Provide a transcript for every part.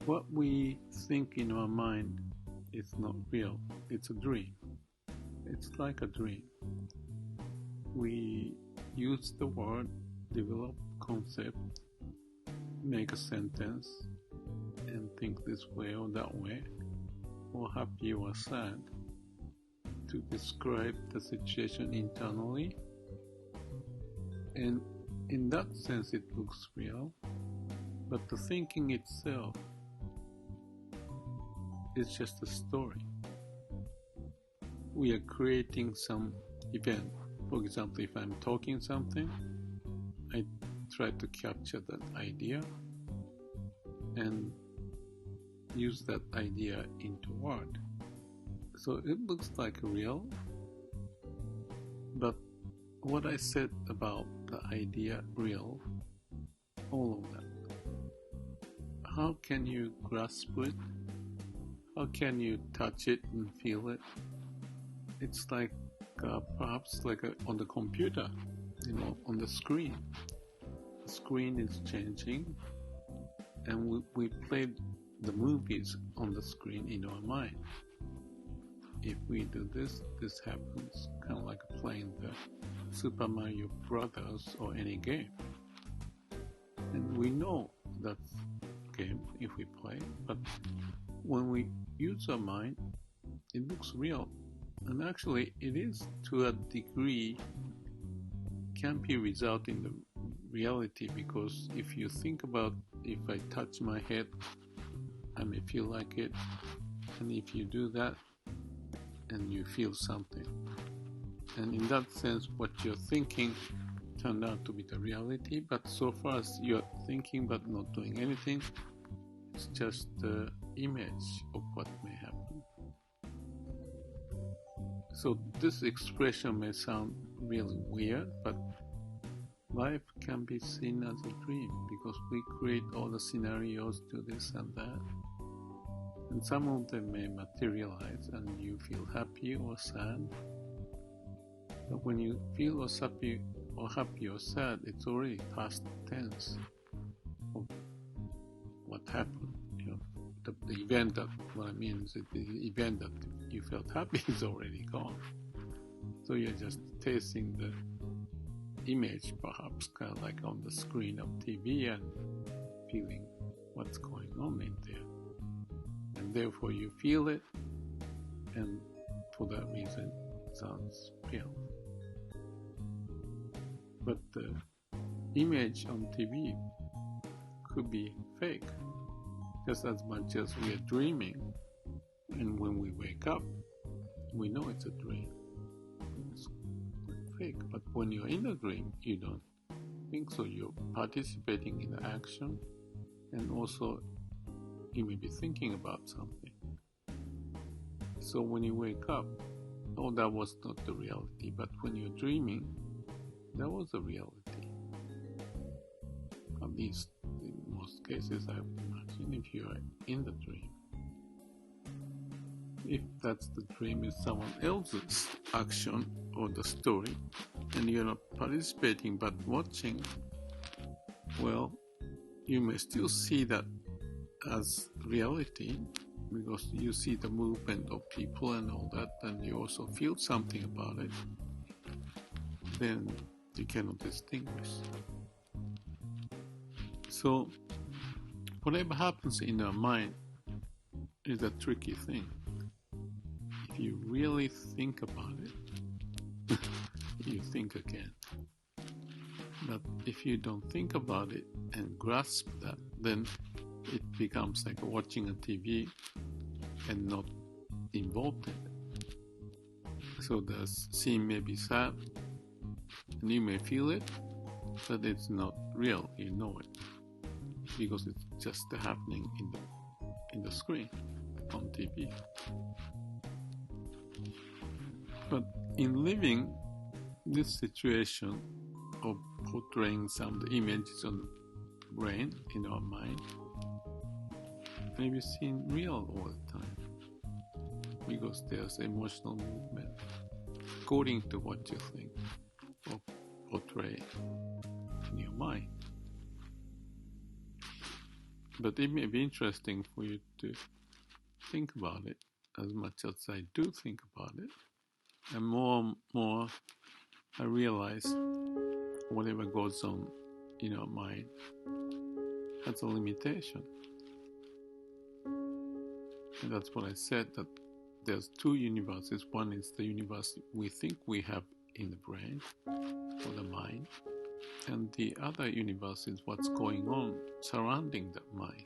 What we think in our mind is not real, it's a dream. It's like a dream. We use the word, develop concept, make a sentence, and think this way or that way, or happy or sad, to describe the situation internally. And in that sense, it looks real, but the thinking itself is just a story. We are creating some event. For example, if I'm talking something, I try to capture that idea and use that idea into word. So it looks like real, but what I said about the idea real, all of that, how can you grasp it? How can you touch it and feel it? It's like perhaps like on the computer, on the screen. The screen is changing, and we play the movies on the screen in our mind. If we do this, this happens, kind of like playing the Super Mario Brothers or any game. And we know that's game if we play, but when we use our mind, it looks real. And actually, it is to a degree, can be result in the reality, because if you think about, if I touch my head, I may feel like it. And if you do that, and you feel something. And in that sense, what you're thinking turned out to be the reality. But so far as you're thinking but not doing anything, it's just the image of what may happen. So this expression may sound really weird, but life can be seen as a dream because we create all the scenarios to this and that. And some of them may materialize and you feel happy or sad. But when you feel happy or sad, it's already past tense of what happened. The event that, what I mean is that the event that you felt happy is already gone. So you're just tasting the image, perhaps kind of like on the screen of TV, and feeling what's going on in there. And therefore you feel it, and for that reason it sounds real. But the image on TV could be fake, just as much as we are dreaming. And when we wake up, we know it's a dream. It's fake. But when you're in a dream, you don't think so. You're participating in the action, and also you may be thinking about something. So when you wake up, oh, that was not the reality. But when you're dreaming, that was the reality. At least in most cases, I would imagine, if you are in the dream. If that's the dream is someone else's action or the story, and you're not participating but watching, well, you may still see that as reality, because you see the movement of people and all that, and you also feel something about it. Then you cannot distinguish. So whatever happens in our mind is a tricky thing. If you really think about it, you think again. But if you don't think about it and grasp that, then it becomes like watching a TV and not involved in it. So the scene may be sad, and you may feel it, but it's not real. You know it because it's just happening in the screen on TV. But in living this situation of portraying some of the images on the brain in our mind, may be seen real all the time because there's emotional movement according to what you think or portray in your mind. But it may be interesting for you to think about it as much as I do think about it. And more and more I realize whatever goes on in our mind has a limitation. And that's what I said, that there's two universes. One is the universe we think we have in the brain or the mind. And the other universe is what's going on surrounding that mind.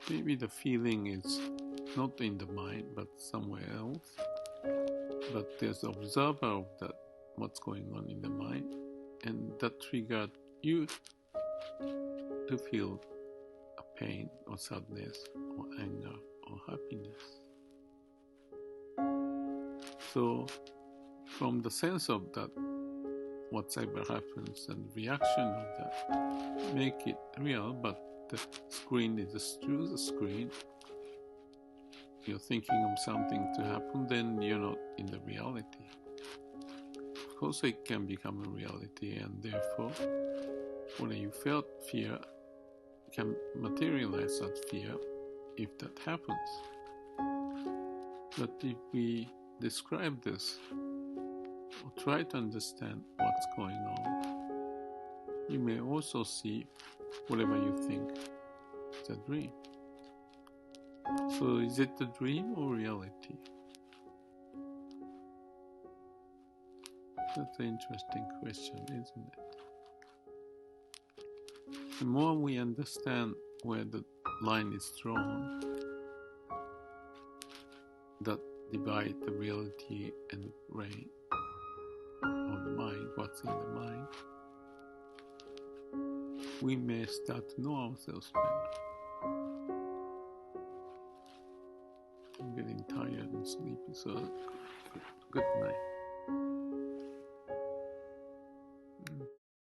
Maybe the feeling is not in the mind but somewhere else. But there's an observer of that, what's going on in the mind, and that triggered you to feel a pain or sadness or anger or happiness. So from the sense of that, whatever happens and reaction of that, make it real, but the screen is through the screen. You're thinking of something to happen, then you're not in the reality. Of course it can become a reality, and therefore when you felt fear can materialize as fear if that happens. But if we describe this or try to understand what's going on, you may also see whatever you think is a dream. So is it a dream or reality? That's an interesting question, isn't it? The more we understand where the line is drawn, that divide the reality and the brain, or the mind, what's in the mind, we may start to know ourselves better. I'm getting tired and sleepy, so good night.